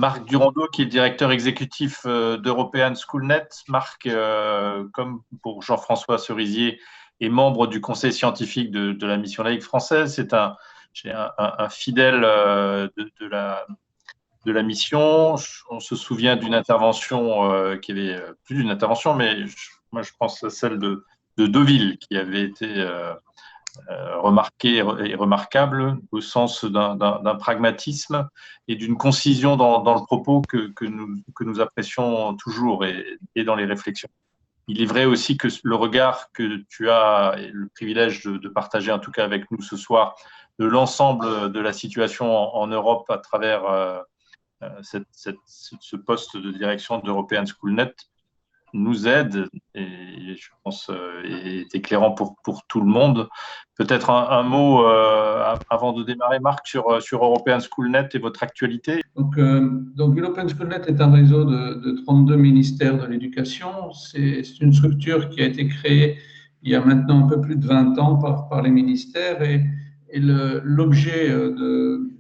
Marc Durando, qui est directeur exécutif d'European Schoolnet. Marc, comme pour Jean-François Cerisier, est membre du conseil scientifique de la mission laïque française. C'est un fidèle de la mission. On se souvient d'une intervention qui avait plus d'une intervention, mais moi je pense à celle de Deauville, qui avait été remarquée et remarquable au sens d'un pragmatisme et d'une concision dans le propos que nous apprécions toujours et dans les réflexions. Il est vrai aussi que le regard que tu as et le privilège de partager, en tout cas avec nous ce soir, de l'ensemble de la situation en Europe à travers ce poste de direction d'European Schoolnet nous aide et je pense est éclairant pour tout le monde. Peut-être un mot avant de démarrer, Marc, sur European Schoolnet et votre actualité. Donc European Schoolnet est un réseau de 32 ministères de l'éducation. C'est une structure qui a été créée il y a maintenant un peu plus de 20 ans par les ministères et l'objet de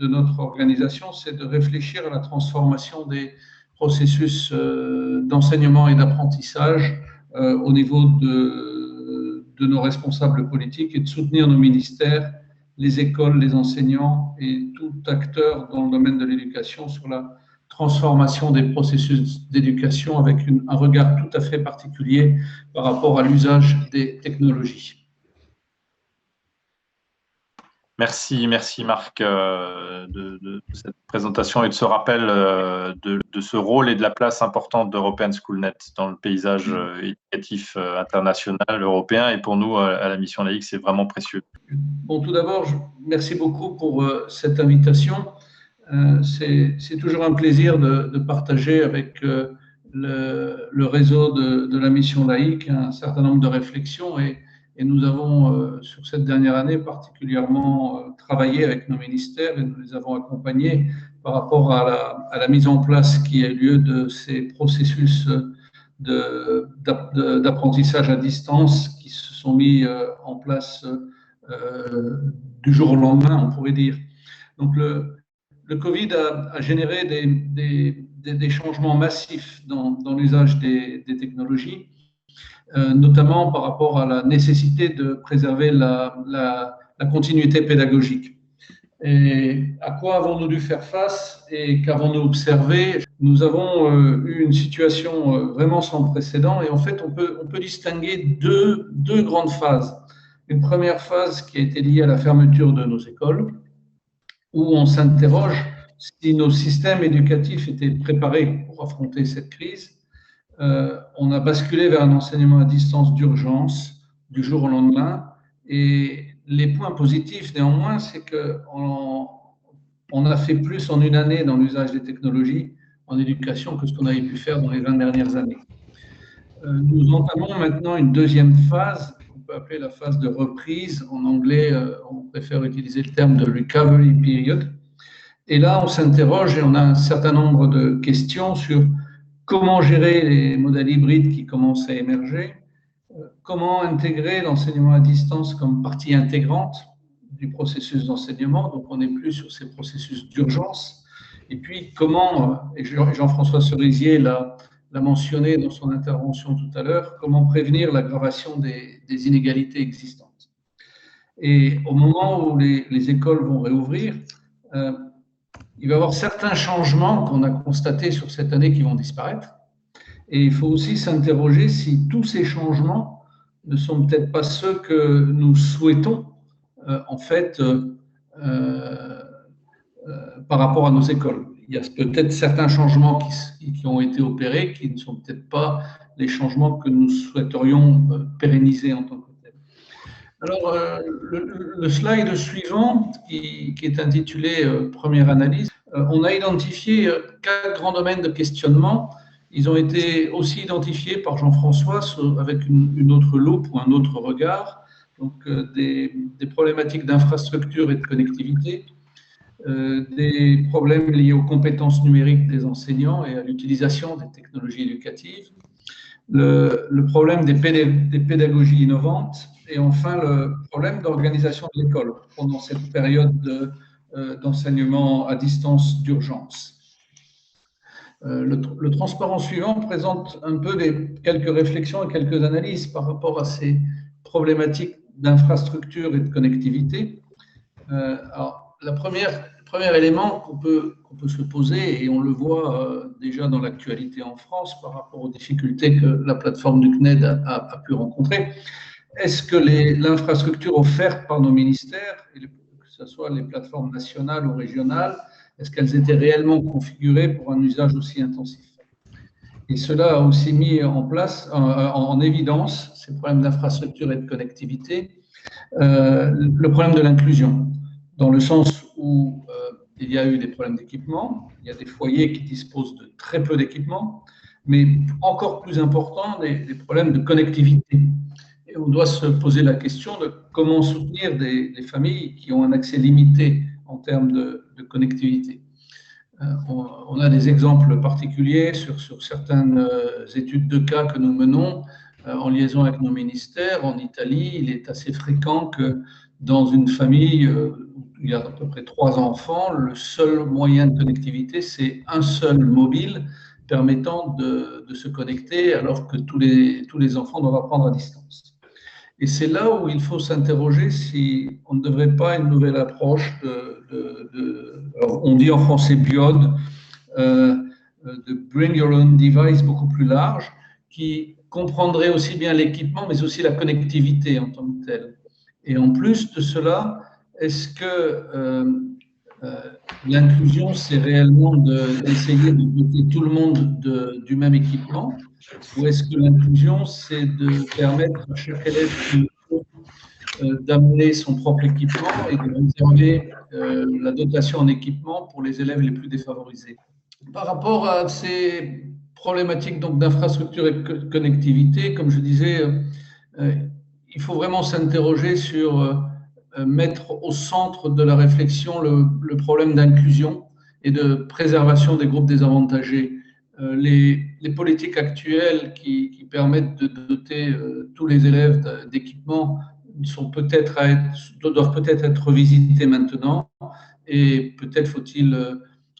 notre organisation, c'est de réfléchir à la transformation des processus d'enseignement et d'apprentissage au niveau de nos responsables politiques et de soutenir nos ministères, les écoles, les enseignants et tout acteur dans le domaine de l'éducation sur la transformation des processus d'éducation avec un regard tout à fait particulier par rapport à l'usage des technologies. Merci Marc de cette présentation et de ce rappel de ce rôle et de la place importante d'European Schoolnet dans le paysage éducatif international, européen, et pour nous, à la mission laïque, c'est vraiment précieux. Bon, tout d'abord, merci beaucoup pour cette invitation. C'est toujours un plaisir de partager avec le réseau de la mission laïque un certain nombre de réflexions et nous avons, sur cette dernière année, particulièrement travaillé avec nos ministères et nous les avons accompagnés par rapport à la mise en place qui a eu lieu de ces processus d'apprentissage à distance qui se sont mis en place du jour au lendemain, on pourrait dire. Donc, le Covid a généré des changements massifs dans l'usage des technologies, notamment par rapport à la nécessité de préserver la continuité pédagogique. Et à quoi avons-nous dû faire face et qu'avons-nous observé? Nous avons eu une situation vraiment sans précédent et en fait, on peut distinguer deux grandes phases. Une première phase qui a été liée à la fermeture de nos écoles, où on s'interroge si nos systèmes éducatifs étaient préparés pour affronter cette crise. On a basculé vers un enseignement à distance d'urgence du jour au lendemain. Et les points positifs, néanmoins, c'est qu'on a fait plus en une année dans l'usage des technologies en éducation que ce qu'on avait pu faire dans les 20 dernières années. Nous entamons maintenant une deuxième phase, qu'on peut appeler la phase de reprise. En anglais, on préfère utiliser le terme de recovery period. Et là, on s'interroge et on a un certain nombre de questions sur comment gérer les modèles hybrides qui commencent à émerger, comment intégrer l'enseignement à distance comme partie intégrante du processus d'enseignement, donc on n'est plus sur ces processus d'urgence, et puis comment, et Jean-François Cerisier l'a mentionné dans son intervention tout à l'heure, comment prévenir l'aggravation des inégalités existantes. Et au moment où les écoles vont réouvrir, il va y avoir certains changements qu'on a constatés sur cette année qui vont disparaître. Et il faut aussi s'interroger si tous ces changements ne sont peut-être pas ceux que nous souhaitons, en fait, par rapport à nos écoles. Il y a peut-être certains changements qui ont été opérés qui ne sont peut-être pas les changements que nous souhaiterions pérenniser en tant que tels. Alors, le slide suivant, qui est intitulé « Première analyse », on a identifié 4 grands domaines de questionnement. Ils ont été aussi identifiés par Jean-François avec une autre loupe ou un autre regard. Donc, des problématiques d'infrastructure et de connectivité, des problèmes liés aux compétences numériques des enseignants et à l'utilisation des technologies éducatives, le problème des pédagogies innovantes et enfin le problème d'organisation de l'école pendant cette période d'enseignement à distance d'urgence. Le transparent suivant présente un peu quelques réflexions et quelques analyses par rapport à ces problématiques d'infrastructure et de connectivité. Alors, le premier élément qu'on peut se poser, et on le voit déjà dans l'actualité en France par rapport aux difficultés que la plateforme du CNED a pu rencontrer, est-ce que l'infrastructure offerte par nos ministères, que ce soit les plateformes nationales ou régionales, est-ce qu'elles étaient réellement configurées pour un usage aussi intensif? Et cela a aussi mis en évidence ces problèmes d'infrastructure et de connectivité, le problème de l'inclusion, dans le sens où il y a eu des problèmes d'équipement, il y a des foyers qui disposent de très peu d'équipement, mais encore plus important, des problèmes de connectivité. Et on doit se poser la question de comment soutenir des familles qui ont un accès limité en termes de connectivité. On a des exemples particuliers sur certaines études de cas que nous menons en liaison avec nos ministères. En Italie, il est assez fréquent que dans une famille où il y a à peu près 3 enfants, le seul moyen de connectivité, c'est un seul mobile permettant de se connecter alors que tous les enfants doivent apprendre à distance. Et c'est là où il faut s'interroger si on ne devrait pas une nouvelle approche alors on dit en français BYOD, de Bring Your Own Device beaucoup plus large, qui comprendrait aussi bien l'équipement, mais aussi la connectivité en tant que telle. Et en plus de cela, est-ce que l'inclusion, c'est réellement d'essayer de doter tout le monde du même équipement, ou est-ce que l'inclusion, c'est de permettre à chaque élève d'amener son propre équipement et de réserver la dotation en équipement pour les élèves les plus défavorisés? Par rapport à ces problématiques d'infrastructure et de connectivité, comme je disais, il faut vraiment s'interroger sur mettre au centre de la réflexion le problème d'inclusion et de préservation des groupes désavantagés. Les politiques actuelles qui permettent de doter tous les élèves d'équipements doivent peut-être être revisitées maintenant, et peut-être faut-il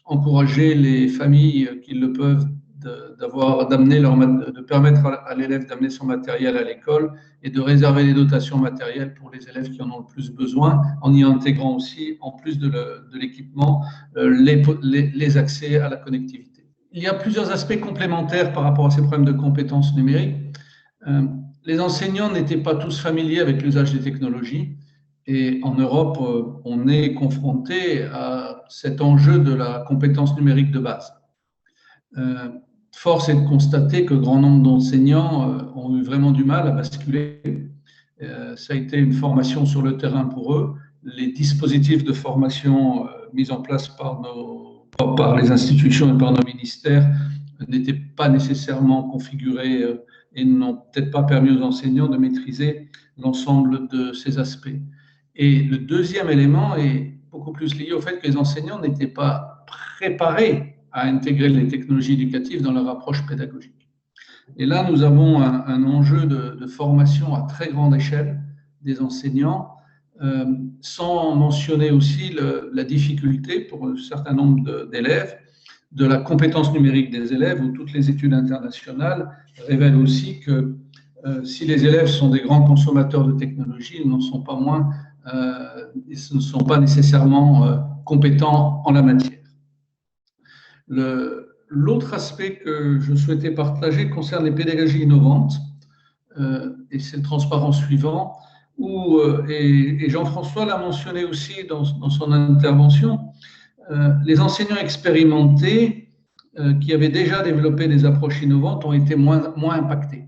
encourager les familles qui le peuvent de permettre à l'élève d'amener son matériel à l'école et de réserver les dotations matérielles pour les élèves qui en ont le plus besoin, en y intégrant aussi, en plus de l'équipement, les accès à la connectivité. Il y a plusieurs aspects complémentaires par rapport à ces problèmes de compétences numériques. Les enseignants n'étaient pas tous familiers avec l'usage des technologies, et en Europe, on est confronté à cet enjeu de la compétence numérique de base. Force est de constater que grand nombre d'enseignants ont eu vraiment du mal à basculer. Ça a été une formation sur le terrain pour eux. Les dispositifs de formation mis en place par les institutions et par nos ministères n'étaient pas nécessairement configurés et n'ont peut-être pas permis aux enseignants de maîtriser l'ensemble de ces aspects. Et le deuxième élément est beaucoup plus lié au fait que les enseignants n'étaient pas préparés à intégrer les technologies éducatives dans leur approche pédagogique. Et là, nous avons un enjeu de formation à très grande échelle des enseignants, sans mentionner aussi la difficulté pour un certain nombre d'élèves de la compétence numérique des élèves, où toutes les études internationales révèlent aussi que si les élèves sont des grands consommateurs de technologie, ils ne sont pas nécessairement compétents en la matière. L'autre aspect que je souhaitais partager concerne les pédagogies innovantes, et c'est le transparent suivant, et Jean-François l'a mentionné aussi dans son intervention, les enseignants expérimentés qui avaient déjà développé des approches innovantes ont été moins impactés.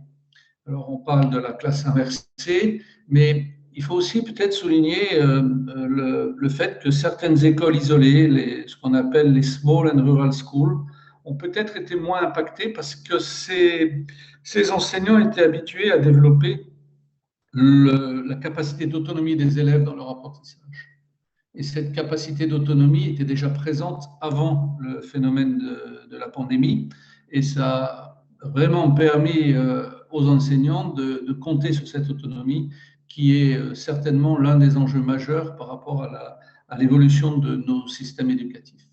Alors, on parle de la classe inversée, mais il faut aussi peut-être souligner le fait que certaines écoles isolées, ce qu'on appelle les small and rural schools, ont peut-être été moins impactées parce que ces enseignants étaient habitués à développer la capacité d'autonomie des élèves dans leur apprentissage. Et cette capacité d'autonomie était déjà présente avant le phénomène de la pandémie, et ça a vraiment permis aux enseignants de compter sur cette autonomie qui est certainement l'un des enjeux majeurs par rapport à l'évolution de nos systèmes éducatifs.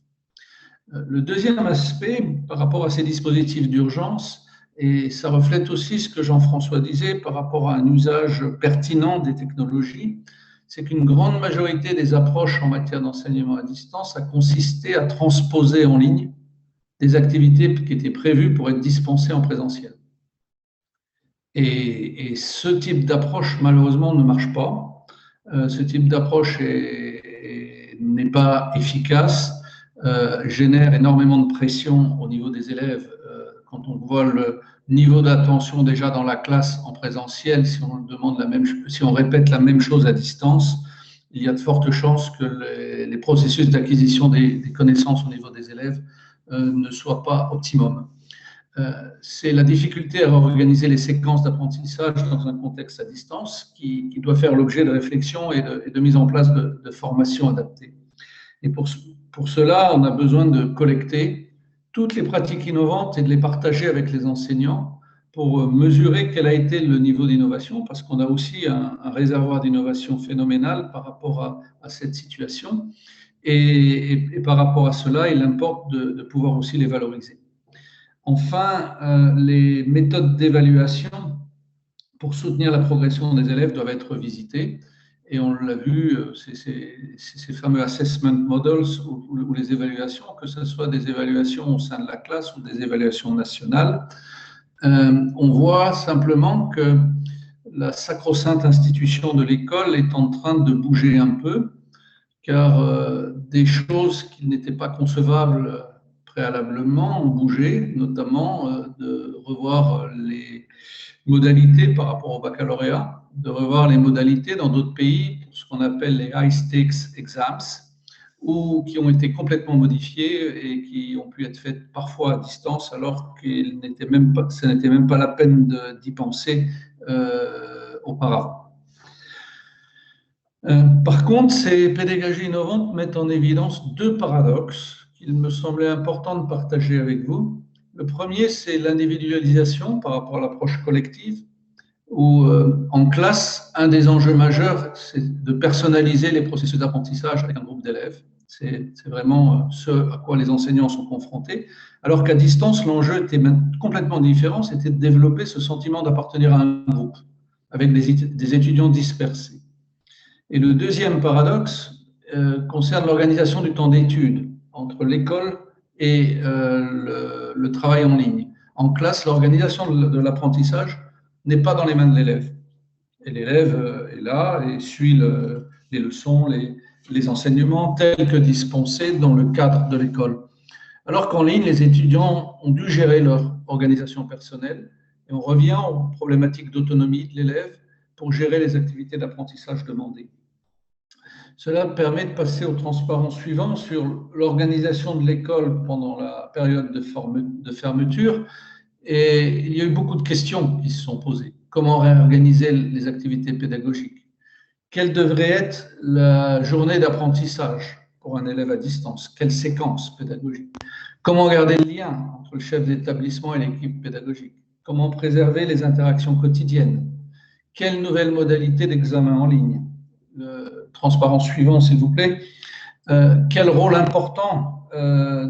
Le deuxième aspect par rapport à ces dispositifs d'urgence, et ça reflète aussi ce que Jean-François disait par rapport à un usage pertinent des technologies, c'est qu'une grande majorité des approches en matière d'enseignement à distance a consisté à transposer en ligne des activités qui étaient prévues pour être dispensées en présentiel. Et ce type d'approche, malheureusement, ne marche pas. Ce type d'approche n'est pas efficace, génère énormément de pression au niveau des élèves. Quand on voit le niveau d'attention déjà dans la classe en présentiel, si on répète la même chose à distance, il y a de fortes chances que les processus d'acquisition des connaissances au niveau des élèves ne soient pas optimum. C'est la difficulté à organiser les séquences d'apprentissage dans un contexte à distance qui doit faire l'objet de réflexion et de mise en place de formations adaptées. Et pour cela, on a besoin de collecter toutes les pratiques innovantes et de les partager avec les enseignants pour mesurer quel a été le niveau d'innovation, parce qu'on a aussi un réservoir d'innovation phénoménal par rapport à cette situation. Et par rapport à cela, il importe de pouvoir aussi les valoriser. Enfin, les méthodes d'évaluation pour soutenir la progression des élèves doivent être visitées. Et on l'a vu, ces fameux assessment models ou les évaluations, que ce soit des évaluations au sein de la classe ou des évaluations nationales, on voit simplement que la sacro-sainte institution de l'école est en train de bouger un peu, car des choses qui n'étaient pas concevables préalablement ont bougé, notamment de revoir les modalités par rapport au baccalauréat, de revoir les modalités dans d'autres pays, ce qu'on appelle les high stakes exams, ou qui ont été complètement modifiées et qui ont pu être faites parfois à distance, alors que ce n'était même pas la peine d'y penser auparavant. Par contre, ces pédagogies innovantes mettent en évidence deux paradoxes qu'il me semblait important de partager avec vous. Le premier, c'est l'individualisation par rapport à l'approche collective, où en classe, un des enjeux majeurs, c'est de personnaliser les processus d'apprentissage avec un groupe d'élèves. C'est vraiment ce à quoi les enseignants sont confrontés, alors qu'à distance, l'enjeu était complètement différent, c'était de développer ce sentiment d'appartenir à un groupe, avec des étudiants dispersés. Et le deuxième paradoxe concerne l'organisation du temps d'études entre l'école et le travail en ligne. En classe, l'organisation de l'apprentissage n'est pas dans les mains de l'élève. Et l'élève est là et suit les leçons, les enseignements tels que dispensés dans le cadre de l'école. Alors qu'en ligne, les étudiants ont dû gérer leur organisation personnelle et on revient aux problématiques d'autonomie de l'élève pour gérer les activités d'apprentissage demandées. Cela permet de passer au transparent suivant sur l'organisation de l'école pendant la période de fermeture. Et il y a eu beaucoup de questions qui se sont posées. Comment réorganiser les activités pédagogiques? Quelle devrait être la journée d'apprentissage pour un élève à distance? Quelle séquence pédagogique? Comment garder le lien entre le chef d'établissement et l'équipe pédagogique? Comment préserver les interactions quotidiennes? Quelles nouvelles modalités d'examen en ligne? Le transparent suivant, s'il vous plaît. Quel rôle important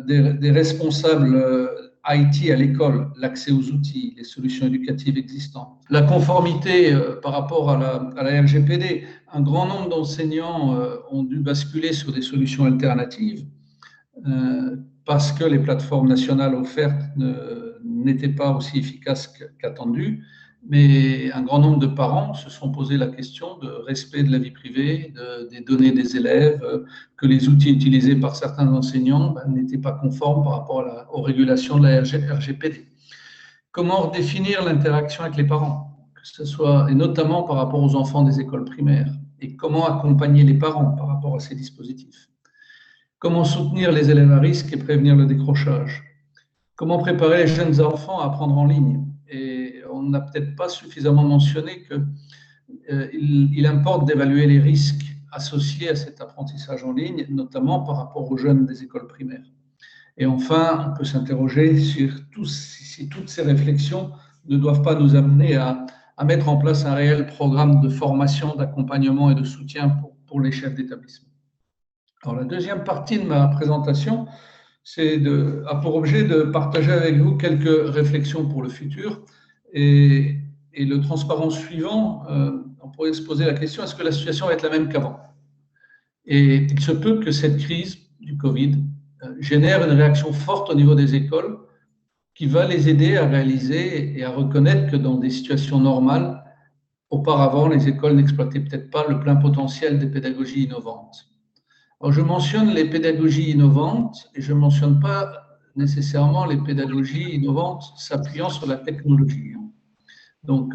des responsables IT à l'école, l'accès aux outils, les solutions éducatives existantes, la conformité par rapport à la RGPD. Un grand nombre d'enseignants ont dû basculer sur des solutions alternatives parce que les plateformes nationales offertes n'étaient pas aussi efficaces qu'attendues. Mais un grand nombre de parents se sont posé la question de respect de la vie privée, des données des élèves, que les outils utilisés par certains enseignants n'étaient pas conformes par rapport aux régulations de la RGPD. Comment redéfinir l'interaction avec les parents, que ce soit, et notamment par rapport aux enfants des écoles primaires, et comment accompagner les parents par rapport à ces dispositifs? Comment soutenir les élèves à risque et prévenir le décrochage? Comment préparer les jeunes enfants à apprendre en ligne? Et on n'a peut-être pas suffisamment mentionné qu'il importe d'évaluer les risques associés à cet apprentissage en ligne, notamment par rapport aux jeunes des écoles primaires. Et enfin, on peut s'interroger sur si toutes ces réflexions ne doivent pas nous amener à mettre en place un réel programme de formation, d'accompagnement et de soutien pour les chefs d'établissement. Alors, la deuxième partie de ma présentation a pour objet de partager avec vous quelques réflexions pour le futur. Et le transparent suivant, on pourrait se poser la question, est-ce que la situation va être la même qu'avant? Et il se peut que cette crise du Covid génère une réaction forte au niveau des écoles qui va les aider à réaliser et à reconnaître que dans des situations normales, auparavant, les écoles n'exploitaient peut-être pas le plein potentiel des pédagogies innovantes. Alors, je mentionne les pédagogies innovantes et je ne mentionne pas nécessairement les pédagogies innovantes s'appuyant sur la technologie. Donc,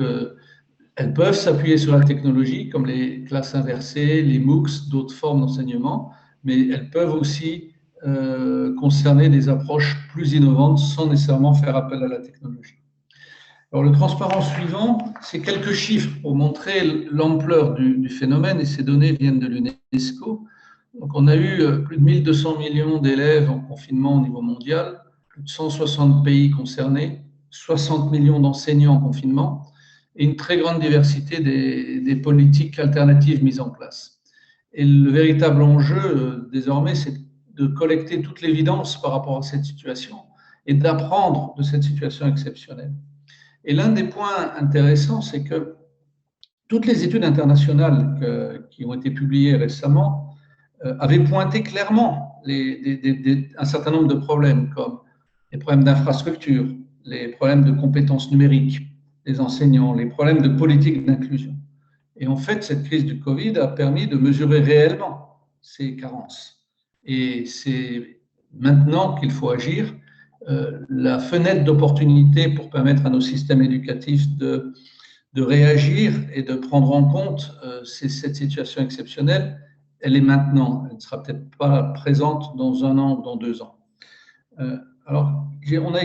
elles peuvent s'appuyer sur la technologie, comme les classes inversées, les MOOCs, d'autres formes d'enseignement, mais elles peuvent aussi concerner des approches plus innovantes sans nécessairement faire appel à la technologie. Alors, le transparent suivant, c'est quelques chiffres pour montrer l'ampleur du phénomène, et ces données viennent de l'UNESCO. Donc, on a eu plus de 1200 millions d'élèves en confinement au niveau mondial, plus de 160 pays concernés, 60 millions d'enseignants en confinement, et une très grande diversité des politiques alternatives mises en place. Et le véritable enjeu, désormais, c'est de collecter toute l'évidence par rapport à cette situation et d'apprendre de cette situation exceptionnelle. Et l'un des points intéressants, c'est que toutes les études internationales qui ont été publiées récemment avaient pointé clairement un certain nombre de problèmes, comme les problèmes d'infrastructure, les problèmes de compétences numériques des enseignants, les problèmes de politique d'inclusion. Et en fait, cette crise du Covid a permis de mesurer réellement ces carences. Et c'est maintenant qu'il faut agir. La fenêtre d'opportunité pour permettre à nos systèmes éducatifs de réagir et de prendre en compte cette situation exceptionnelle, elle est maintenant. Elle ne sera peut-être pas présente dans 1 an ou dans 2 ans. Alors, on a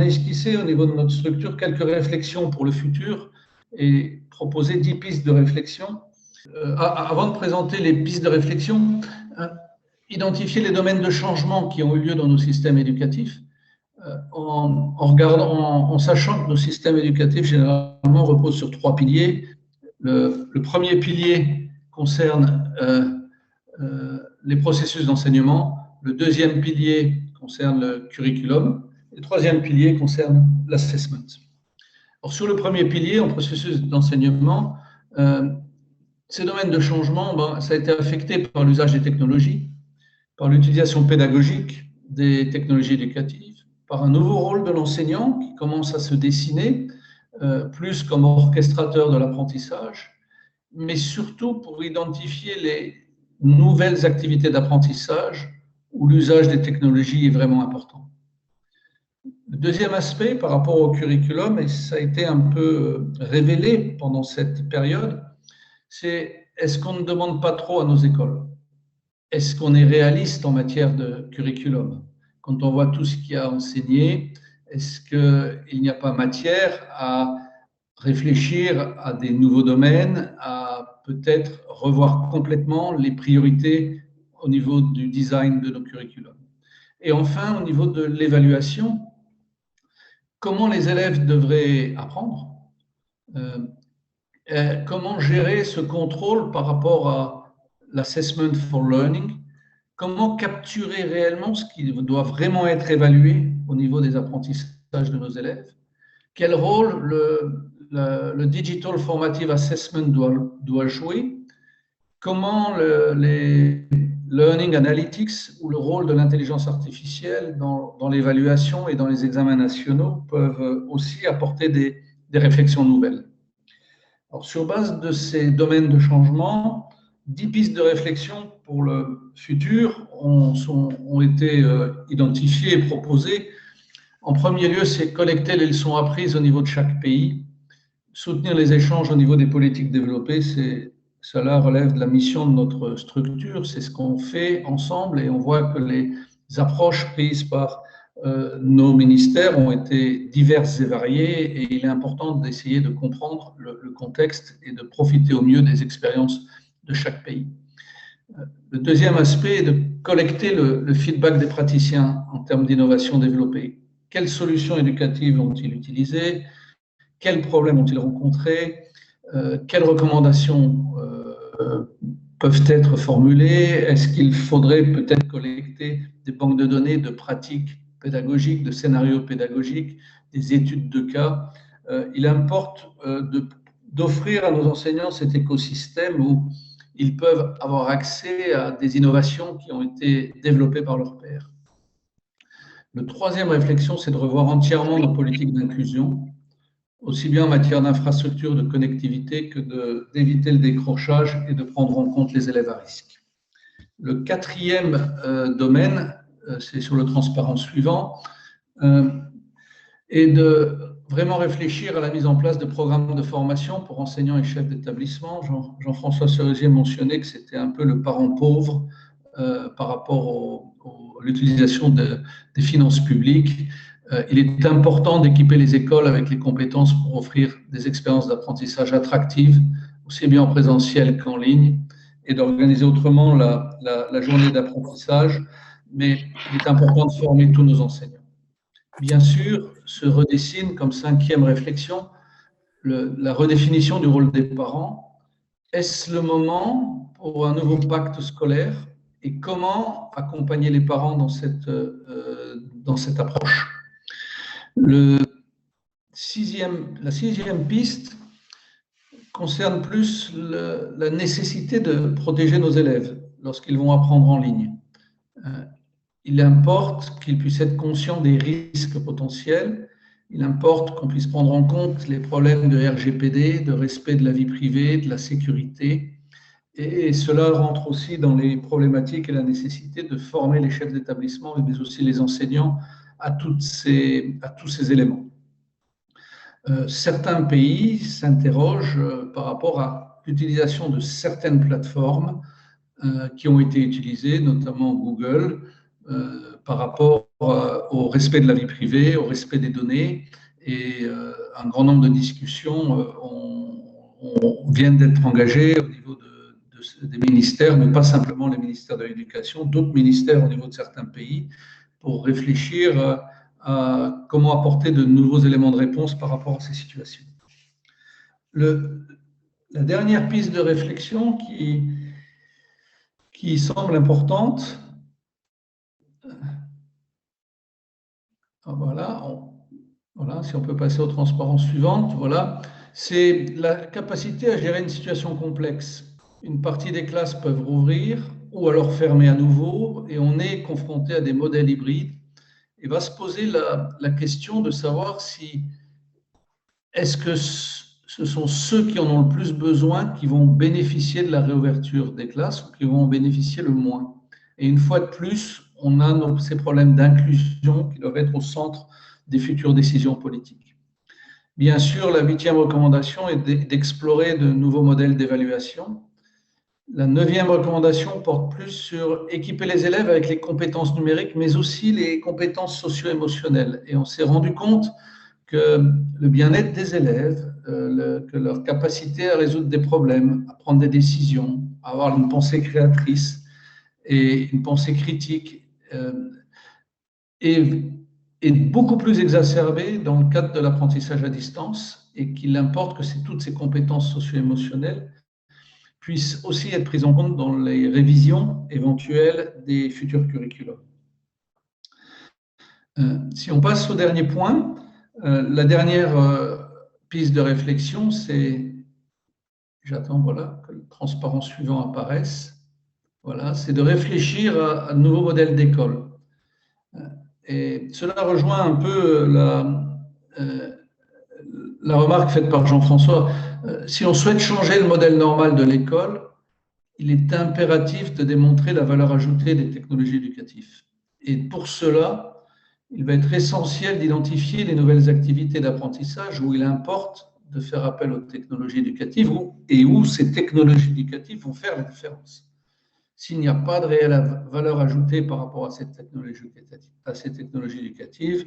esquissé au niveau de notre structure quelques réflexions pour le futur et proposé 10 pistes de réflexion. Avant de présenter les pistes de réflexion, identifier les domaines de changement qui ont eu lieu dans nos systèmes éducatifs, en sachant que nos systèmes éducatifs généralement reposent sur 3 piliers. Le premier pilier concerne les processus d'enseignement, le deuxième pilier concerne le curriculum, et le troisième pilier concerne l'assessment. Alors, sur le premier pilier, en processus d'enseignement, ces domaines de changement, ça a été affecté par l'usage des technologies, par l'utilisation pédagogique des technologies éducatives, par un nouveau rôle de l'enseignant qui commence à se dessiner, plus comme orchestrateur de l'apprentissage, mais surtout pour identifier les nouvelles activités d'apprentissage où l'usage des technologies est vraiment important. Le deuxième aspect par rapport au curriculum, et ça a été un peu révélé pendant cette période, c'est est-ce qu'on ne demande pas trop à nos écoles? Est-ce qu'on est réaliste en matière de curriculum? Quand on voit tout ce qu'il y a enseigné, est-ce qu'il n'y a pas matière à réfléchir à des nouveaux domaines, à peut-être revoir complètement les priorités au niveau du design de nos curriculums? Et enfin, au niveau de l'évaluation, comment les élèves devraient apprendre? Comment gérer ce contrôle par rapport à l'assessment for learning? Comment capturer réellement ce qui doit vraiment être évalué au niveau des apprentissages de nos élèves? Quel rôle le Digital Formative Assessment doit jouer? Comment les Learning Analytics ou le rôle de l'intelligence artificielle dans l'évaluation et dans les examens nationaux peuvent aussi apporter des réflexions nouvelles? Alors, sur base de ces domaines de changement, 10 pistes de réflexion pour le futur ont été identifiées et proposées. En premier lieu, c'est collecter les leçons apprises au niveau de chaque pays, soutenir les échanges au niveau des politiques développées. Cela relève de la mission de notre structure, c'est ce qu'on fait ensemble et on voit que les approches prises par nos ministères ont été diverses et variées et il est important d'essayer de comprendre le contexte et de profiter au mieux des expériences de chaque pays. Le deuxième aspect est de collecter le feedback des praticiens en termes d'innovation développée. Quelles solutions éducatives ont-ils utilisées? Quels problèmes ont-ils rencontrés? Quelles recommandations peuvent être formulées? Est-ce qu'il faudrait peut-être collecter des banques de données de pratiques pédagogiques, de scénarios pédagogiques, des études de cas? Il importe d'offrir à nos enseignants cet écosystème où ils peuvent avoir accès à des innovations qui ont été développées par leurs pairs. La troisième réflexion, c'est de revoir entièrement nos politiques d'inclusion, aussi bien en matière d'infrastructure, de connectivité que d'éviter le décrochage et de prendre en compte les élèves à risque. Le quatrième domaine, c'est sur le transparent suivant, est de vraiment réfléchir à la mise en place de programmes de formation pour enseignants et chefs d'établissement. Jean-François Cerisier mentionnait que c'était un peu le parent pauvre par rapport à l'utilisation des finances publiques. Il est important d'équiper les écoles avec les compétences pour offrir des expériences d'apprentissage attractives, aussi bien en présentiel qu'en ligne, et d'organiser autrement la journée d'apprentissage. Mais il est important de former tous nos enseignants. Bien sûr, se redessine comme cinquième réflexion la redéfinition du rôle des parents. Est-ce le moment pour un nouveau pacte scolaire et comment accompagner les parents dans cette approche? La sixième piste concerne plus la nécessité de protéger nos élèves lorsqu'ils vont apprendre en ligne. Il importe qu'ils puissent être conscients des risques potentiels. Il importe qu'on puisse prendre en compte les problèmes de RGPD, de respect de la vie privée, de la sécurité. Et cela rentre aussi dans les problématiques et la nécessité de former les chefs d'établissement, mais aussi les enseignants à tous ces éléments. Certains pays s'interrogent par rapport à l'utilisation de certaines plateformes qui ont été utilisées, notamment Google, par rapport au respect de la vie privée, au respect des données. Et un grand nombre de discussions viennent d'être engagées au niveau des ministères, mais pas simplement les ministères de l'Éducation, d'autres ministères au niveau de certains pays, pour réfléchir à comment apporter de nouveaux éléments de réponse par rapport à ces situations. La dernière piste de réflexion qui semble importante, voilà, si on peut passer aux transparences suivantes, voilà, c'est la capacité à gérer une situation complexe. Une partie des classes peuvent rouvrir ou alors fermer à nouveau, et on est confronté à des modèles hybrides. Et va se poser la question de savoir si est-ce que ce sont ceux qui en ont le plus besoin qui vont bénéficier de la réouverture des classes ou qui vont en bénéficier le moins. Et une fois de plus, on a ces problèmes d'inclusion qui doivent être au centre des futures décisions politiques. Bien sûr, la 8e recommandation est d'explorer de nouveaux modèles d'évaluation. La 9e recommandation porte plus sur équiper les élèves avec les compétences numériques, mais aussi les compétences socio-émotionnelles. Et on s'est rendu compte que le bien-être des élèves, que leur capacité à résoudre des problèmes, à prendre des décisions, à avoir une pensée créatrice et une pensée critique est beaucoup plus exacerbée dans le cadre de l'apprentissage à distance, et qu'il importe que toutes ces compétences socio-émotionnelles puissent aussi être prises en compte dans les révisions éventuelles des futurs curriculums. Si on passe au dernier point, la dernière piste de réflexion, c'est, j'attends voilà, que le transparent suivant apparaisse, voilà, c'est de réfléchir à de nouveaux modèles d'école. Et cela rejoint un peu la remarque faite par Jean-François. Si on souhaite changer le modèle normal de l'école, il est impératif de démontrer la valeur ajoutée des technologies éducatives. Et pour cela, il va être essentiel d'identifier les nouvelles activités d'apprentissage où il importe de faire appel aux technologies éducatives et où ces technologies éducatives vont faire la différence. S'il n'y a pas de réelle valeur ajoutée par rapport à ces technologies éducatives,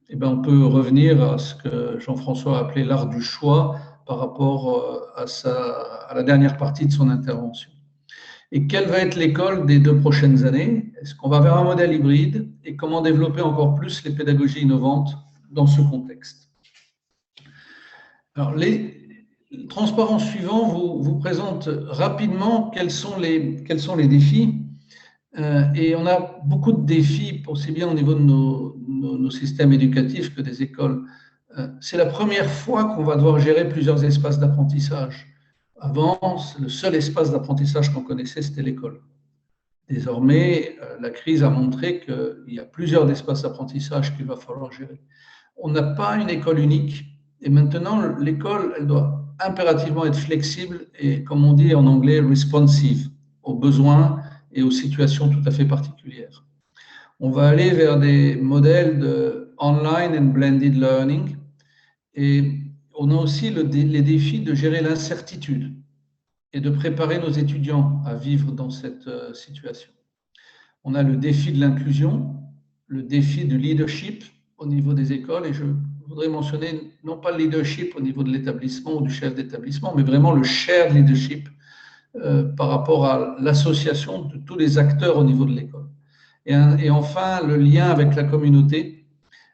eh bien on peut revenir à ce que Jean-François a appelé l'art du choix par rapport à la dernière partie de son intervention. Et quelle va être l'école des 2 prochaines années? Est-ce qu'on va vers un modèle hybride? Et comment développer encore plus les pédagogies innovantes dans ce contexte? Alors, le transparent suivant vous présente rapidement quels sont les défis. Et on a beaucoup de défis, aussi bien au niveau de nos systèmes éducatifs que des écoles. C'est la première fois qu'on va devoir gérer plusieurs espaces d'apprentissage. Avant, le seul espace d'apprentissage qu'on connaissait, c'était l'école. Désormais, la crise a montré qu'il y a plusieurs espaces d'apprentissage qu'il va falloir gérer. On n'a pas une école unique et maintenant, l'école, elle doit impérativement être flexible et, comme on dit en anglais, responsive aux besoins et aux situations tout à fait particulières. On va aller vers des modèles de online and blended learning et on a aussi les défis de gérer l'incertitude et de préparer nos étudiants à vivre dans cette situation. On a le défi de l'inclusion, le défi du leadership au niveau des écoles, et je voudrais mentionner non pas le leadership au niveau de l'établissement ou du chef d'établissement, mais vraiment le shared leadership par rapport à l'association de tous les acteurs au niveau de l'école. Et enfin, le lien avec la communauté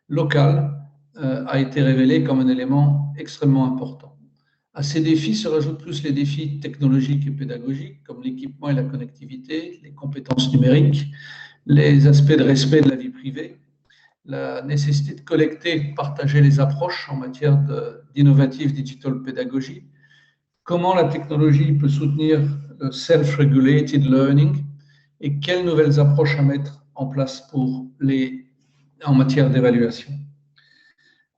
locale a été révélé comme un élément extrêmement important. À ces défis se rajoutent plus les défis technologiques et pédagogiques, comme l'équipement et la connectivité, les compétences numériques, les aspects de respect de la vie privée, la nécessité de collecter et de partager les approches en matière d'innovative digital pédagogie, comment la technologie peut soutenir le self-regulated learning et quelles nouvelles approches à mettre en place en matière d'évaluation.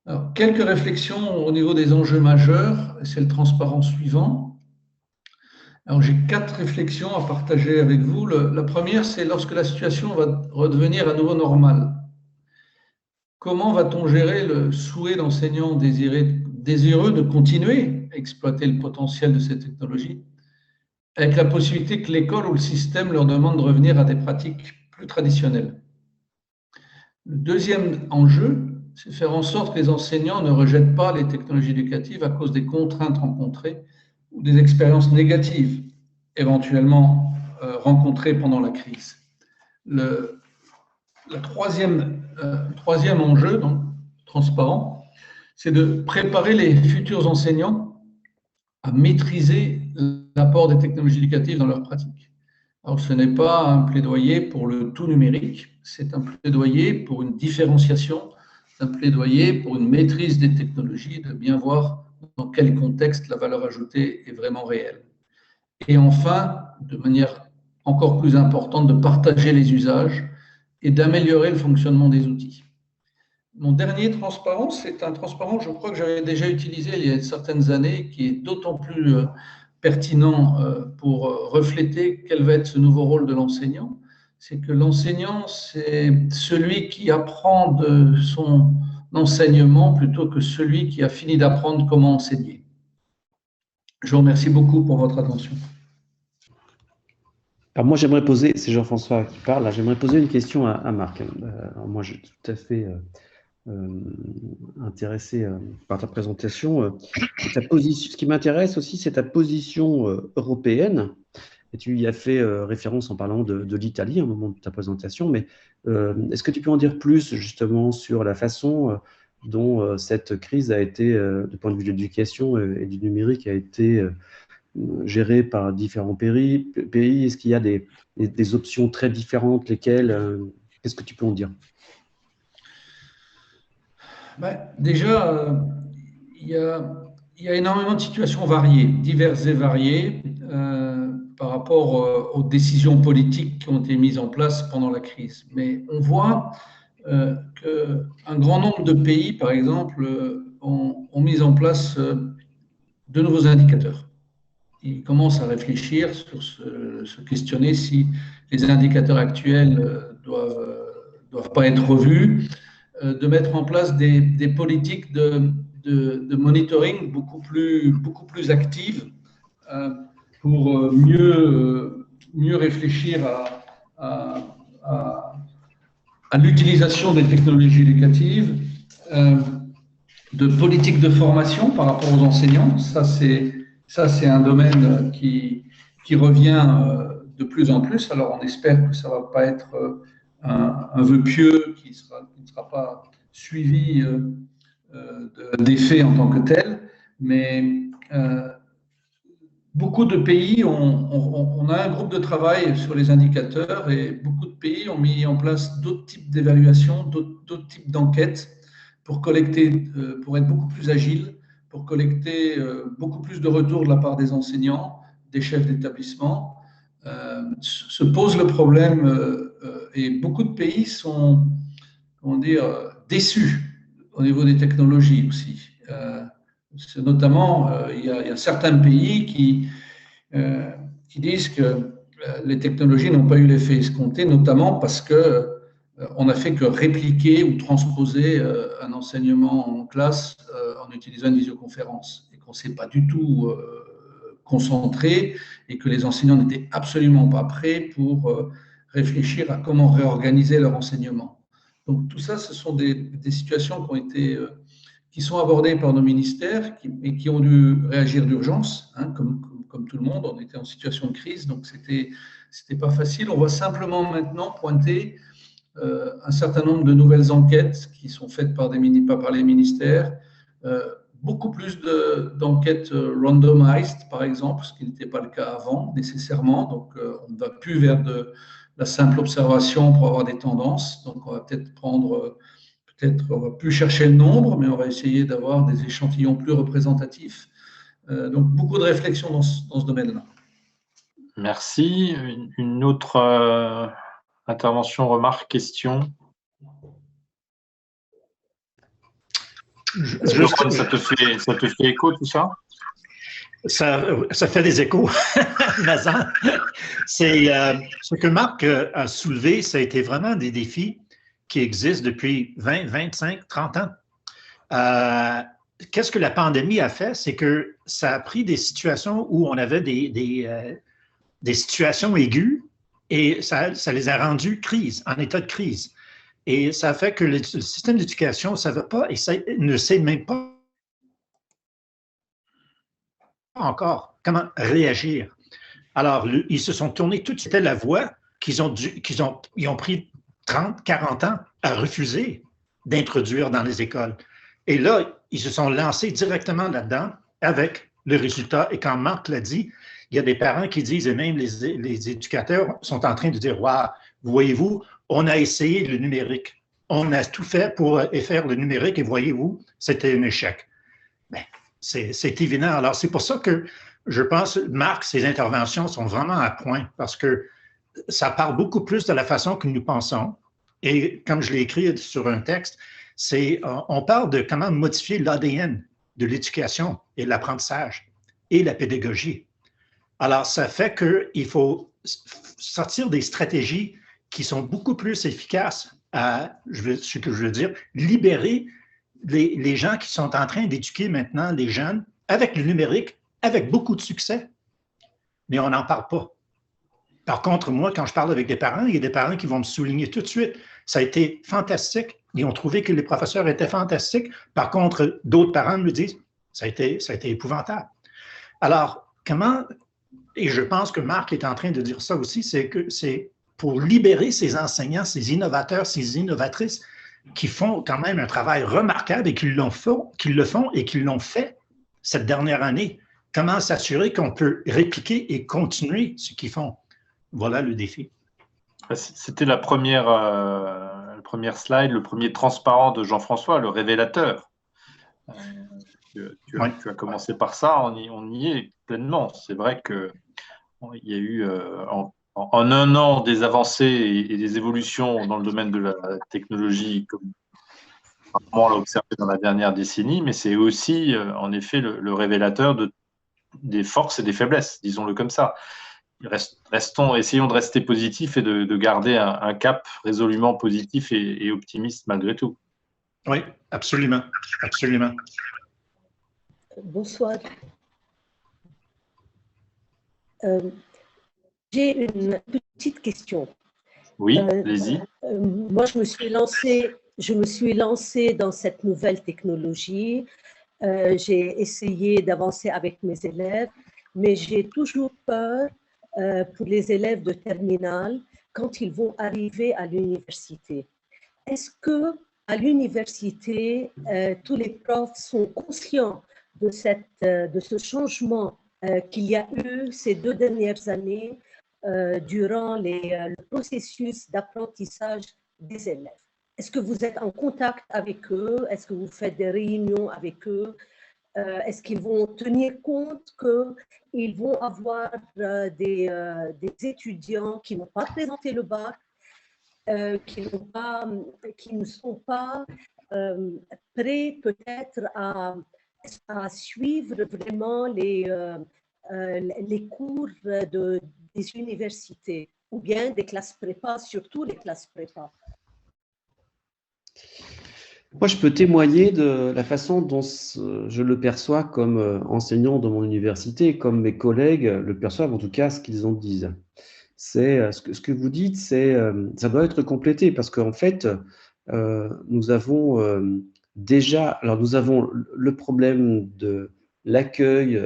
Alors, quelques réflexions au niveau des enjeux majeurs, c'est le transparent suivant. Alors, j'ai 4 réflexions à partager avec vous. La première, c'est lorsque la situation va redevenir à nouveau normale. Comment va-t-on gérer le souhait d'enseignants désireux de continuer à exploiter le potentiel de ces technologies, avec la possibilité que l'école ou le système leur demande de revenir à des pratiques plus traditionnelles? Le deuxième enjeu, c'est faire en sorte que les enseignants ne rejettent pas les technologies éducatives à cause des contraintes rencontrées ou des expériences négatives éventuellement rencontrées pendant la crise. Le troisième enjeu, donc transparent, c'est de préparer les futurs enseignants à maîtriser l'apport des technologies éducatives dans leur pratique. Alors, ce n'est pas un plaidoyer pour le tout numérique, c'est un plaidoyer pour une différenciation, un plaidoyer pour une maîtrise des technologies, de bien voir dans quel contexte la valeur ajoutée est vraiment réelle. Et enfin, de manière encore plus importante, de partager les usages et d'améliorer le fonctionnement des outils. Mon dernier transparent, c'est un transparent, je crois que j'avais déjà utilisé il y a certaines années, qui est d'autant plus pertinent pour refléter quel va être ce nouveau rôle de l'enseignant. C'est que l'enseignant, c'est celui qui apprend de son enseignement plutôt que celui qui a fini d'apprendre comment enseigner. Je vous remercie beaucoup pour votre attention. Alors moi, j'aimerais poser, c'est Jean-François qui parle, j'aimerais poser une question à Marc. Alors moi, je suis tout à fait intéressé par ta présentation. Ce qui m'intéresse aussi, c'est ta position européenne. Et tu y as fait référence en parlant de l'Italie au moment de ta présentation. Mais est-ce que tu peux en dire plus justement sur la façon dont cette crise a été, du point de vue de l'éducation et du numérique, a été gérée par différents pays? Est-ce qu'il y a des options très différentes? Lesquelles? Qu'est-ce que tu peux en dire? Déjà, il y a énormément de situations variées, diverses et variées, par rapport aux décisions politiques qui ont été mises en place pendant la crise. Mais on voit qu'un grand nombre de pays, par exemple, ont mis en place de nouveaux indicateurs. Ils commencent à réfléchir sur se questionner si les indicateurs actuels doivent pas être revus, de mettre en place des politiques de monitoring beaucoup plus actives pour mieux réfléchir à l'utilisation des technologies éducatives, de politiques de formation par rapport aux enseignants. Ça, c'est un domaine qui revient de plus en plus. Alors, on espère que ça ne va pas être un vœu pieux qui ne sera pas suivi d'effet en tant que tel, mais beaucoup de pays, on a un groupe de travail sur les indicateurs et beaucoup de pays ont mis en place d'autres types d'évaluations, d'autres types d'enquêtes pour collecter, pour être beaucoup plus agile, pour collecter beaucoup plus de retours de la part des enseignants, des chefs d'établissement. Se pose le problème et beaucoup de pays sont, comment dire, déçus au niveau des technologies aussi. Notamment, il y a certains pays qui disent que les technologies n'ont pas eu l'effet escompté, notamment parce que on n'a fait que répliquer ou transposer un enseignement en classe en utilisant une visioconférence et qu'on ne s'est pas du tout concentré et que les enseignants n'étaient absolument pas prêts pour réfléchir à comment réorganiser leur enseignement. Donc tout ça, ce sont des situations qui ont été qui sont abordées par nos ministères et qui ont dû réagir d'urgence, hein, comme tout le monde. On était en situation de crise, donc c'était pas facile. On va simplement maintenant pointer un certain nombre de nouvelles enquêtes qui sont faites pas par les ministères, beaucoup plus d'enquêtes randomized, par exemple, ce qui n'était pas le cas avant nécessairement. Donc, on ne va plus vers de la simple observation pour avoir des tendances. Donc, on va peut-être on va plus chercher le nombre, mais on va essayer d'avoir des échantillons plus représentatifs. Donc, beaucoup de réflexions dans ce domaine-là. Merci. Une autre intervention, remarque, question? Ça te fait écho tout ça? Ça fait des échos, Mazan. C'est ce que Marc a soulevé, ça a été vraiment des défis qui existent depuis 20, 25, 30 ans. Qu'est-ce que la pandémie a fait? C'est que ça a pris des situations où on avait des situations aiguës et ça les a rendues en état de crise. Et ça fait que le système d'éducation ne savait pas et ça ne sait même pas encore comment réagir. Alors, ils se sont tournés tout de suite à la voie qu'ils ont pris 30, 40 ans à refuser d'introduire dans les écoles. Et là, ils se sont lancés directement là-dedans avec le résultat. Et quand Marc l'a dit, il y a des parents qui disent, et même les éducateurs sont en train de dire, « Wow, voyez-vous, on a essayé le numérique. On a tout fait pour faire le numérique et voyez-vous, c'était un échec. » Ben, c'est évident. Alors, c'est pour ça que je pense, Marc, ses interventions sont vraiment à point parce que ça parle beaucoup plus de la façon que nous pensons. Et comme je l'ai écrit sur un texte, on parle de comment modifier l'ADN de l'éducation et de l'apprentissage et la pédagogie. Alors, ça fait qu'il faut sortir des stratégies qui sont beaucoup plus efficaces ce que je veux dire, libérer les gens qui sont en train d'éduquer maintenant les jeunes avec le numérique, avec beaucoup de succès. Mais on n'en parle pas. Par contre, moi, quand je parle avec des parents, il y a des parents qui vont me souligner tout de suite. Ça a été fantastique. Ils ont trouvé que les professeurs étaient fantastiques. Par contre, d'autres parents me disent, ça a été épouvantable. Alors, et je pense que Marc est en train de dire ça aussi, c'est que c'est pour libérer ces enseignants, ces innovateurs, ces innovatrices qui font quand même un travail remarquable et qui le font et qui l'ont fait cette dernière année. Comment s'assurer qu'on peut répliquer et continuer ce qu'ils font? Voilà le défi. C'était la première slide, le premier transparent de Jean-François, le révélateur. Tu as commencé par ça, on y est pleinement. C'est vrai qu'il y a eu en un an des avancées et des évolutions dans le domaine de la technologie, comme on l'a observé dans la dernière décennie, mais c'est aussi en effet le révélateur des forces et des faiblesses, disons-le comme ça. Essayons de rester positifs et de garder un cap résolument positif et optimiste malgré tout. Oui, absolument, absolument. Bonsoir. J'ai une petite question. Oui, allez-y. Moi, je me suis lancée dans cette nouvelle technologie. J'ai essayé d'avancer avec mes élèves, mais j'ai toujours peur pour les élèves de terminale quand ils vont arriver à l'université. Est-ce que à l'université, tous les profs sont conscients de ce changement qu'il y a eu ces 2 dernières années durant le processus d'apprentissage des élèves? Est-ce que vous êtes en contact avec eux? Est-ce que vous faites des réunions avec eux? Est-ce qu'ils vont tenir compte qu'ils vont avoir des étudiants qui n'ont pas présenté le bac, qui ne sont pas prêts peut-être à suivre vraiment les cours des universités ou bien des classes prépa, surtout les classes prépa? Moi, je peux témoigner de la façon dont je le perçois comme enseignant de mon université, comme mes collègues le perçoivent, en tout cas, ce qu'ils en disent. C'est ce que vous dites, ça doit être complété parce qu'en fait, nous avons nous avons le problème de l'accueil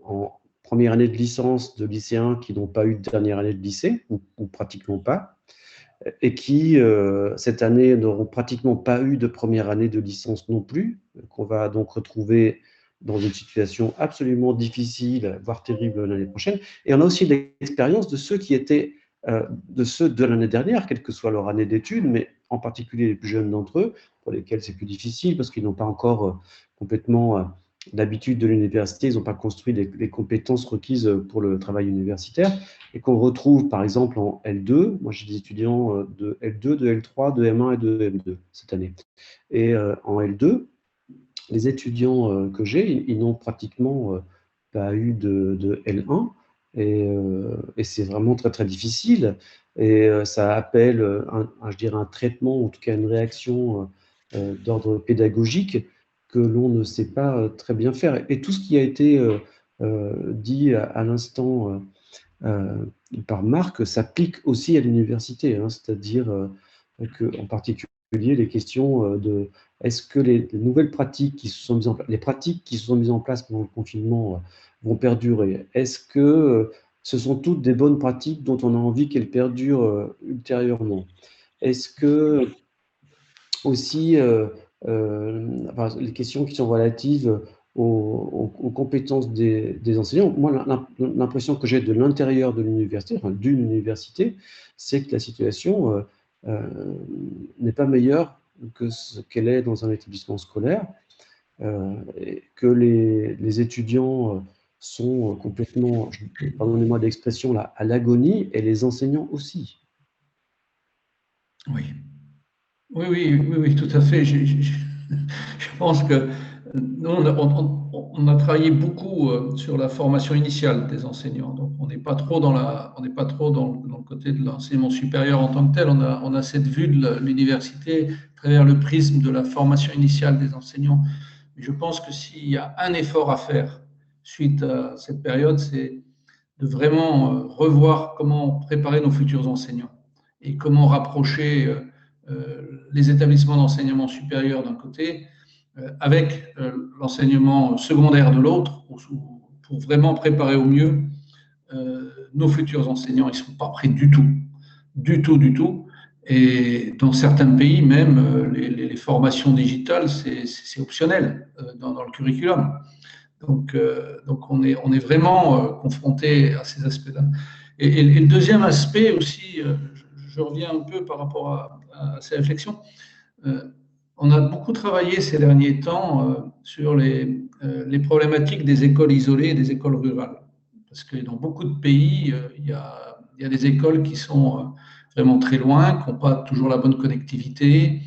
en première année de licence de lycéens qui n'ont pas eu de dernière année de lycée ou pratiquement pas, et qui, cette année, n'auront pratiquement pas eu de première année de licence non plus, qu'on va donc retrouver dans une situation absolument difficile, voire terrible l'année prochaine. Et on a aussi l'expérience de ceux qui étaient, de ceux de l'année dernière, quelle que soit leur année d'études, mais en particulier les plus jeunes d'entre eux, pour lesquels c'est plus difficile parce qu'ils n'ont pas encore complètement l'habitude de l'université, ils n'ont pas construit les compétences requises pour le travail universitaire, et qu'on retrouve par exemple en L2. Moi, j'ai des étudiants de L2, de L3, de M1 et de M2 cette année. Et en L2, les étudiants que j'ai, ils n'ont pratiquement pas eu de L1, et c'est vraiment très, très difficile. Et ça appelle, je dirais, un traitement, en tout cas une réaction d'ordre pédagogique que l'on ne sait pas très bien faire. Et tout ce qui a été dit à l'instant par Marc s'applique aussi à l'université, hein, c'est-à-dire qu'en particulier les questions de est-ce que les nouvelles pratiques qui se sont mises en place, les pratiques qui se sont mises en place pendant le confinement vont perdurer? Est-ce que ce sont toutes des bonnes pratiques dont on a envie qu'elles perdurent ultérieurement? Est-ce que aussi les questions qui sont relatives aux compétences des enseignants. Moi, l'impression que j'ai de l'intérieur de l'université, enfin, d'une université, c'est que la situation n'est pas meilleure que ce qu'elle est dans un établissement scolaire, et que les étudiants sont complètement, pardonnez-moi l'expression là, à l'agonie, et les enseignants aussi. Oui. Oui, tout à fait. Je pense que nous, on a travaillé beaucoup sur la formation initiale des enseignants. Donc, on n'est pas trop dans le côté de l'enseignement supérieur en tant que tel. On a cette vue de l'université à travers le prisme de la formation initiale des enseignants. Mais je pense que s'il y a un effort à faire suite à cette période, c'est de vraiment revoir comment préparer nos futurs enseignants et comment rapprocher les établissements d'enseignement supérieur d'un côté, avec l'enseignement secondaire de l'autre, pour vraiment préparer au mieux nos futurs enseignants. Ils ne sont pas prêts du tout. Et dans certains pays, même, les formations digitales, c'est optionnel dans le curriculum. Donc on est vraiment confronté à ces aspects-là. Et le deuxième aspect aussi, je reviens un peu par rapport à ces réflexions. On a beaucoup travaillé ces derniers temps sur les problématiques des écoles isolées et des écoles rurales. Parce que dans beaucoup de pays, il y a des écoles qui sont vraiment très loin, qui n'ont pas toujours la bonne connectivité.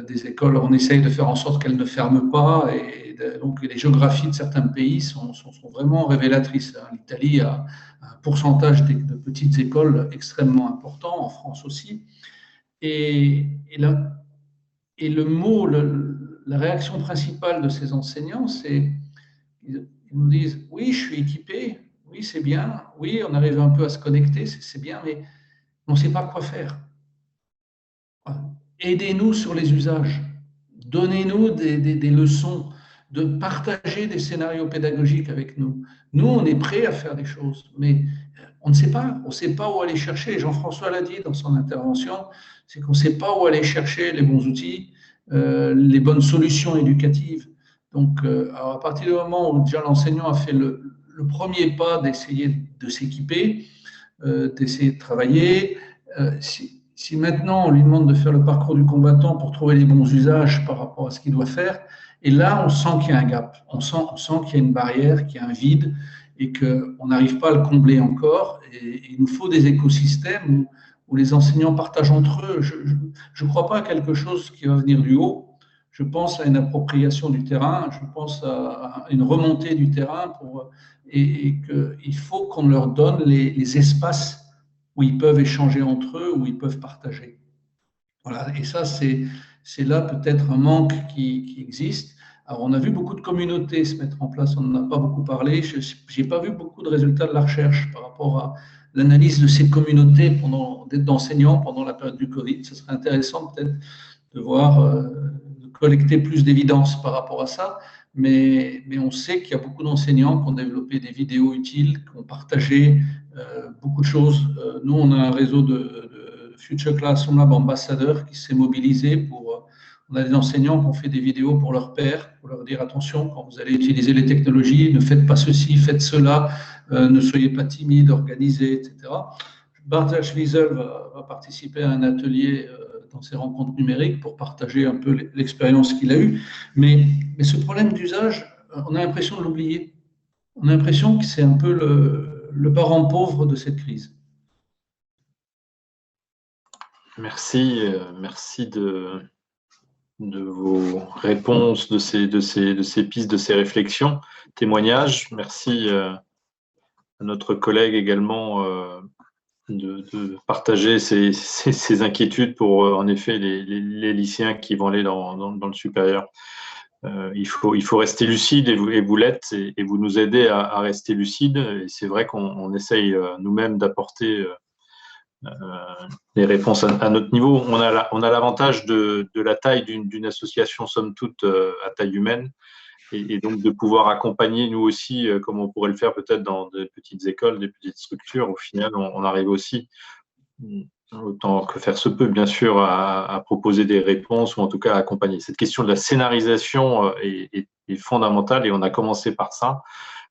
Des écoles, on essaye de faire en sorte qu'elles ne ferment pas. Et donc, les géographies de certains pays sont vraiment révélatrices. L'Italie a un pourcentage de petites écoles extrêmement important, en France aussi. Et le mot, la réaction principale de ces enseignants, c'est ils nous disent « Oui, je suis équipé, oui, c'est bien, oui, on arrive un peu à se connecter, c'est bien, mais on ne sait pas quoi faire. Aidez-nous sur les usages, donnez-nous des leçons, de partager des scénarios pédagogiques avec nous. Nous, on est prêts à faire des choses, mais on ne sait pas où aller chercher. Jean-François l'a dit dans son intervention, c'est qu'on ne sait pas où aller chercher les bons outils, les bonnes solutions éducatives, Donc, alors à partir du moment où déjà l'enseignant a fait le premier pas d'essayer de s'équiper, d'essayer de travailler, si maintenant on lui demande de faire le parcours du combattant pour trouver les bons usages par rapport à ce qu'il doit faire, et là on sent qu'il y a un gap, on sent qu'il y a une barrière, qu'il y a un vide et qu'on n'arrive pas à le combler encore. Et il nous faut des écosystèmes où les enseignants partagent entre eux. Je ne crois pas à quelque chose qui va venir du haut. Je pense à une appropriation du terrain, je pense à une remontée du terrain et qu'il faut qu'on leur donne les espaces où ils peuvent échanger entre eux, où ils peuvent partager. Voilà. Et ça, c'est là peut-être un manque qui existe. Alors, on a vu beaucoup de communautés se mettre en place, on n'en a pas beaucoup parlé. Je n'ai pas vu beaucoup de résultats de la recherche par rapport à l'analyse de ces communautés d'enseignants pendant la période du Covid. Ce serait intéressant peut-être de voir, de collecter plus d'évidence par rapport à ça. Mais on sait qu'il y a beaucoup d'enseignants qui ont développé des vidéos utiles, qui ont partagé beaucoup de choses. Nous, on a un réseau de Future Classroom Lab ambassadeurs qui s'est mobilisé pour... On a des enseignants qui ont fait des vidéos pour leurs pairs, pour leur dire attention, quand vous allez utiliser les technologies, ne faites pas ceci, faites cela, ne soyez pas timide, organisez, etc. Bartel Schwiesel va participer à un atelier dans ces rencontres numériques pour partager un peu l'expérience qu'il a eue. Mais ce problème d'usage, on a l'impression de l'oublier. On a l'impression que c'est un peu le parent pauvre de cette crise. Merci de vos réponses, de ces pistes, de ces réflexions, témoignages. Merci à notre collègue également de partager ces inquiétudes pour, en effet, les lycéens qui vont aller dans le supérieur. Il faut rester lucide et vous l'êtes et vous nous aidez à rester lucide. Et c'est vrai qu'on essaye nous-mêmes d'apporter les réponses à notre niveau. On a l'avantage de la taille d'une association, somme toute, à taille humaine, et donc de pouvoir accompagner nous aussi, comme on pourrait le faire peut-être dans des petites écoles, des petites structures. Au final, on arrive aussi, autant que faire se peut, bien sûr, à proposer des réponses ou en tout cas à accompagner. Cette question de la scénarisation est fondamentale et on a commencé par ça.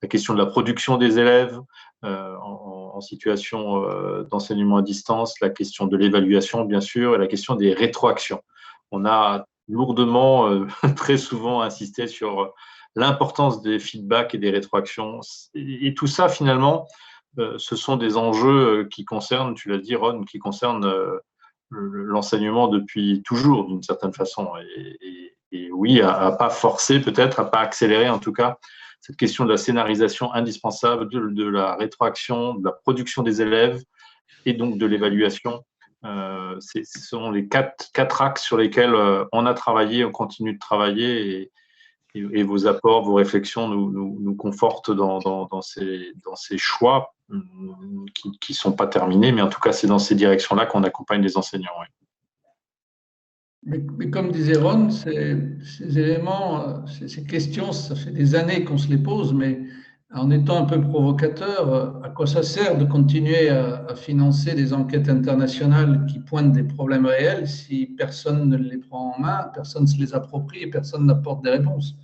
La question de la production des élèves en situation d'enseignement à distance, la question de l'évaluation, bien sûr, et la question des rétroactions. On a lourdement, très souvent insisté sur l'importance des feedbacks et des rétroactions. Et tout ça, finalement, ce sont des enjeux qui concernent, tu l'as dit, Ron, qui concernent l'enseignement depuis toujours, d'une certaine façon. Et oui, à pas forcer peut-être, à pas accélérer en tout cas, cette question de la scénarisation indispensable, de la rétroaction, de la production des élèves et donc de l'évaluation. Ce sont les quatre axes sur lesquels on a travaillé, on continue de travailler et vos apports, vos réflexions nous confortent dans ces choix qui ne sont pas terminés, mais en tout cas, c'est dans ces directions-là qu'on accompagne les enseignants. Oui. Mais comme disait Ron, ces éléments, ces questions, ça fait des années qu'on se les pose, mais en étant un peu provocateur, à quoi ça sert de continuer à financer des enquêtes internationales qui pointent des problèmes réels si personne ne les prend en main, personne ne se les approprie et personne n'apporte des réponses?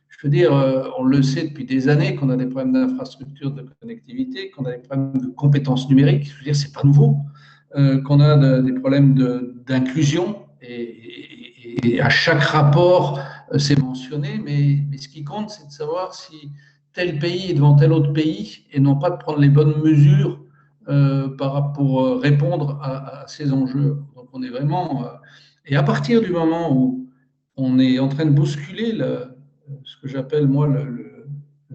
Je veux dire, on le sait depuis des années qu'on a des problèmes d'infrastructure, de connectivité, qu'on a des problèmes de compétences numériques. Je veux dire, c'est pas nouveau. Qu'on a des problèmes d'inclusion. Et à chaque rapport, c'est mentionné, mais ce qui compte, c'est de savoir si tel pays est devant tel autre pays et non pas de prendre les bonnes mesures pour répondre à ces enjeux. Donc, on est vraiment. Et à partir du moment où on est en train de bousculer ce que j'appelle, moi, le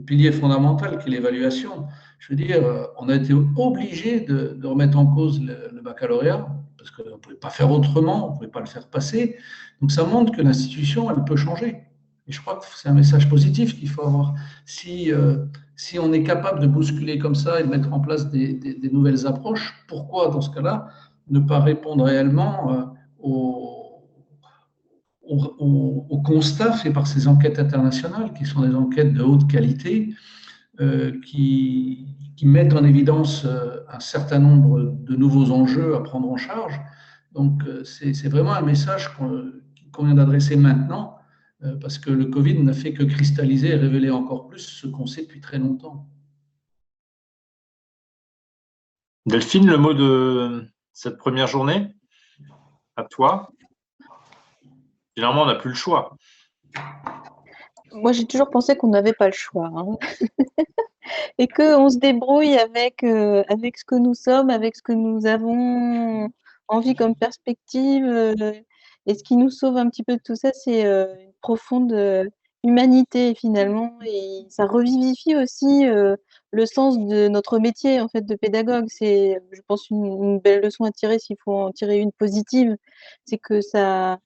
pilier fondamental, qui est l'évaluation, je veux dire, on a été obligé de remettre en cause le baccalauréat, parce qu'on ne pouvait pas faire autrement, on ne pouvait pas le faire passer. Donc ça montre que l'institution, elle peut changer. Et je crois que c'est un message positif qu'il faut avoir. Si on est capable de bousculer comme ça et de mettre en place des nouvelles approches, pourquoi, dans ce cas-là, ne pas répondre réellement au constat fait par ces enquêtes internationales, qui sont des enquêtes de haute qualité, qui mettent en évidence un certain nombre de nouveaux enjeux à prendre en charge. Donc, c'est vraiment un message qu'il convient d'adresser maintenant, parce que le Covid n'a fait que cristalliser et révéler encore plus ce qu'on sait depuis très longtemps. Delphine, le mot de cette première journée, à toi. Finalement, on n'a plus le choix. Moi, j'ai toujours pensé qu'on n'avait pas le choix, hein. Et qu'on se débrouille avec ce que nous sommes, avec ce que nous avons envie comme perspective. Et ce qui nous sauve un petit peu de tout ça, c'est une profonde humanité finalement. Et ça revivifie aussi le sens de notre métier en fait de pédagogue. C'est, je pense, une belle leçon à tirer s'il faut en tirer une positive. C'est que ça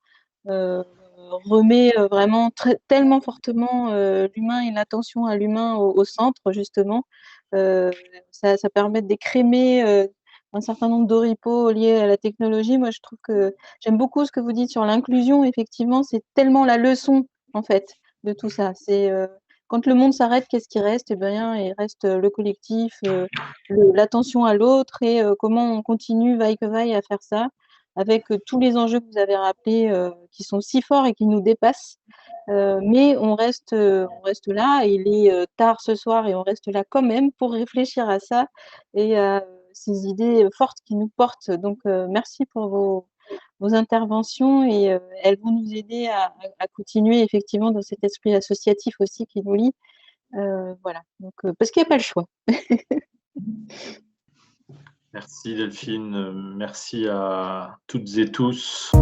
remet vraiment tellement fortement l'humain et l'attention à l'humain au centre, justement. Ça permet d'écrémer un certain nombre d'oripeaux liés à la technologie. Moi, je trouve que j'aime beaucoup ce que vous dites sur l'inclusion. Effectivement, c'est tellement la leçon, en fait, de tout ça. C'est quand le monde s'arrête, qu'est-ce qui reste? Eh bien, il reste le collectif, l'attention à l'autre et comment on continue, vaille que vaille, à faire ça avec tous les enjeux que vous avez rappelés qui sont si forts et qui nous dépassent. Mais on reste là, il est tard ce soir et on reste là quand même pour réfléchir à ça et à ces idées fortes qui nous portent. Donc, merci pour vos interventions et elles vont nous aider à continuer effectivement dans cet esprit associatif aussi qui nous lie. Voilà, donc, parce qu'il n'y a pas le choix. Merci Delphine, merci à toutes et tous.